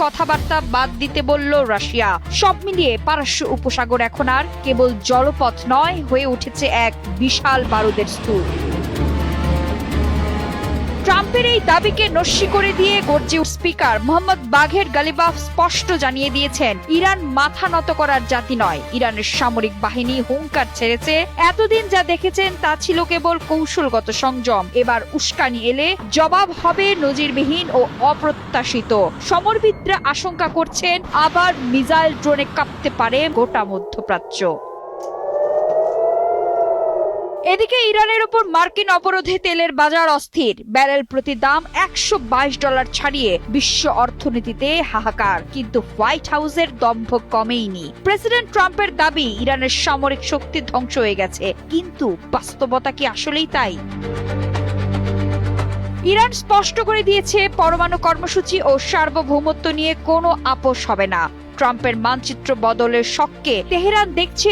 কথাবার্তা বাদ দিতে বলল রাশিয়া। সব মিলিয়ে পারস্য উপসাগর এখন আর কেবল জলপথ নয়, হয়ে উঠেছে এক বিশাল বারুদের স্তূপ। ট্রাম্পের এই দাবিকে নস্যি করে দিয়ে গর্জে স্পিকার মোহাম্মদ বাঘের গালিবাফ স্পষ্ট জানিয়ে দিয়েছেন, ইরান মাথা নত করার জাতি নয়। ইরানের সামরিক বাহিনী হুঙ্কার ছেড়েছে। এতদিন যা দেখেছেন তা ছিল কেবল কৌশলগত সংযম। এবার উস্কানি এলে জবাব হবে নজিরবিহীন ও অপ্রত্যাশিত। সমরবিদরা আশঙ্কা করছেন আবার মিসাইল ড্রোনে কাঁপতে পারে গোটা মধ্যপ্রাচ্য। এদিকে ইরানের উপর মার্কিন অবরোধে তেলের বাজার অস্থির। ব্যারেল প্রতি দাম $122 ছাড়িয়ে বিশ্ব অর্থনীতিতে হাহাকার। কিন্তু হোয়াইট হাউসের দম্ভ কমেইনি। প্রেসিডেন্ট ট্রাম্পের দাবি ইরানের সামরিক শক্তি ধ্বংস হয়ে গেছে, কিন্তু বাস্তবতা কি আসলেই তাই? ইরান স্পষ্ট করে দিয়েছে, পরমাণু কর্মসূচি ও সার্বভৌমত্ব নিয়ে কোনো আপোষ হবে না। ট্রাম্পের মানচিত্র বদলের শককে তেহরান দেখছে